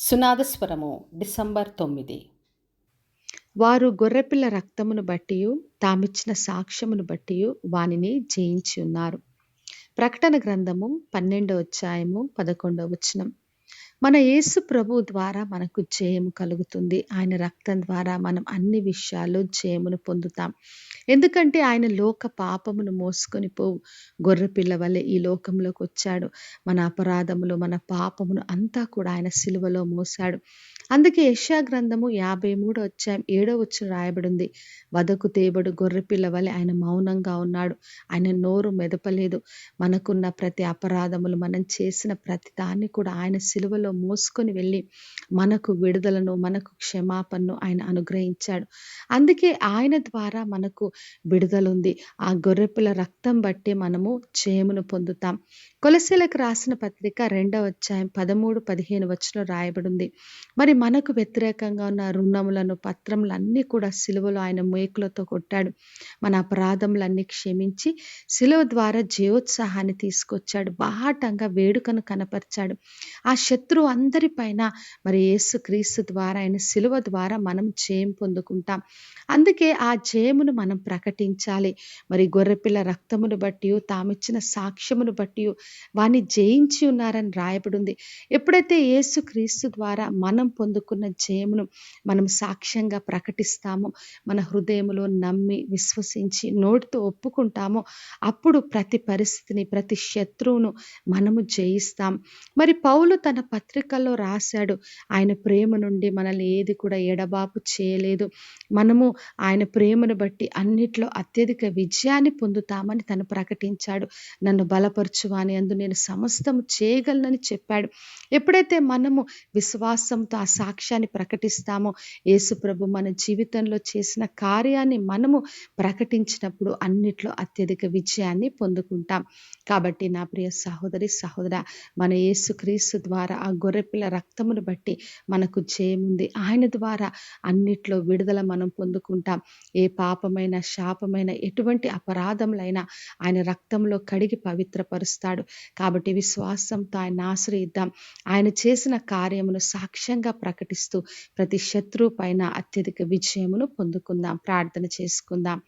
సునాదస్వరము December 9. వారు గొర్రెపిల్ల రక్తమును బట్టియు తామిచ్చిన సాక్ష్యమును బట్టియు వానిని జయించి ఉన్నారు. ప్రకటన గ్రంథము 12వ అధ్యాయము 11వ వచనం. మన యేసు ప్రభు ద్వారా మనకు జయము కలుగుతుంది. ఆయన రక్తం ద్వారా మనం అన్ని విషయాల్లో జయమును పొందుతాం. ఎందుకంటే ఆయన లోక పాపమును మోసుకొని పోవు గొర్రెపిల్ల వలె ఈ లోకంలోకి వచ్చాడు. మన అపరాధములు, మన పాపమును అంతా కూడా ఆయన సిలువలో మోసాడు. అందుకే యెషయా గ్రంథము 53వ అధ్యాయం 7వ వచనం రాయబడింది. వధకు తేబడు గొర్రెపిల్ల వలె ఆయన మౌనంగా ఉన్నాడు. ఆయన నోరు మెదపలేదు. మనకున్న ప్రతి అపరాధములు, మనం చేసిన ప్రతి దాన్ని కూడా ఆయన సిలువలో మోసుకొని వెళ్ళి మనకు విడుదలను, మనకు క్షమాపణను ఆయన అనుగ్రహించాడు. అందుకే ఆయన ద్వారా మనకు విడుదలుంది. ఆ గొర్రెపిల్ల రక్తం బట్టి మనము జయమును పొందుతాం. కొలస్సీలకు రాసిన పత్రిక 2వ అధ్యాయం 13, 15 వచనం రాయబడింది. మరి మనకు వ్యతిరేకంగా ఉన్న రుణములను, పత్రములన్నీ కూడా సిలువలో ఆయన మేకులతో కొట్టాడు. మన అపరాధములన్నీ క్షమించి సిలువ ద్వారా జయోత్సాహాన్ని తీసుకొచ్చాడు. బాహాటంగా వేడుకను కనపరిచాడు. ఆ శత్రువు అందరిపైన మరి యేసుక్రీస్తు ద్వారా, ఆయన సిలువ ద్వారా మనం జయం పొందుకుంటాం. అందుకే ఆ జయమును మనం ప్రకటించాలి. మరి గొర్రెపిల్ల రక్తమును బట్టి, తామిచ్చిన సాక్ష్యమును బట్టి వాని జయించి ఉన్నారని రాయబడింది. ఎప్పుడైతే యేసుక్రీస్తు ద్వారా మనం పొందుకున్న జయమును మనం సాక్ష్యంగా ప్రకటిస్తామో, మన హృదయములో నమ్మి విశ్వసించి నోటితో ఒప్పుకుంటామో, అప్పుడు ప్రతి పరిస్థితిని, ప్రతి శత్రువును మనము జయిస్తాం. మరి పౌలు తన పత్రికల్లో రాశాడు, ఆయన ప్రేమ నుండి మనల్ని ఏది కూడా ఎడబాపు చేయలేదు. మనము ఆయన ప్రేమను బట్టి అన్నిట్లో అత్యధిక విజయాన్ని పొందుతామని తను ప్రకటించాడు. నన్ను బలపరచువాని అందు నేను సమస్తము చేయగలనని చెప్పాడు. ఎప్పుడైతే మనము విశ్వాసంతో ఆ సాక్ష్యాన్ని ప్రకటిస్తామో, యేసు ప్రభు మన జీవితంలో చేసిన కార్యాన్ని మనము ప్రకటించినప్పుడు అన్నిట్లో అత్యధిక విజయాన్ని పొందుకుంటాం. కాబట్టి నా ప్రియ సహోదరి, సహోదర, మన యేసుక్రీస్తు ద్వారా ఆ గొర్రెపిల్ల రక్తమును బట్టి మనకు జయముంది. ఆయన ద్వారా అన్నిట్లో విడుదల మనం పొందుకుంటాం. ఏ పాపమైన, శాపమైన, ఎటువంటి అపరాధములైనా ఆయన రక్తంలో కడిగి పవిత్రపరుస్తాడు. కాబట్టి విశ్వాసంతో ఆయన ఆశ్రయిద్దాం. ఆయన చేసిన కార్యమును సాక్ష్యంగా ప్రకటిస్తూ ప్రతి శత్రువు పైన అత్యధిక విజయమును పొందుకుందాం. ప్రార్థన చేసుకుందాం.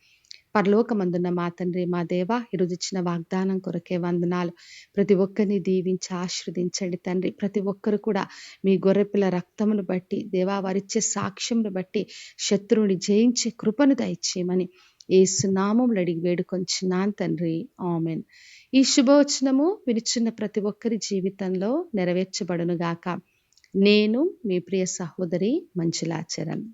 పరలోకమందున్న మా తండ్రి, మా దేవా, ఈరోజు ఇచ్చిన వాగ్దానం కొరకే వందనాలు. ప్రతి ఒక్కరిని దీవించి ఆశీర్వదించండి తండ్రి. ప్రతి ఒక్కరు కూడా మీ గొర్రెపిల్ల రక్తమును బట్టి, దేవా, వారిచ్చే సాక్ష్యమును బట్టి శత్రువుని జయించే కృపను దయచేయమని యేసు నామములో అడిగి వేడుకొంచున్నాను తండ్రి. ఆమేన్. ఈ శుభవచనము వినిచున్న ప్రతి ఒక్కరి జీవితంలో నెరవేర్చబడును గాక. నేను మీ ప్రియ సహోదరి మంజులా చరణ్.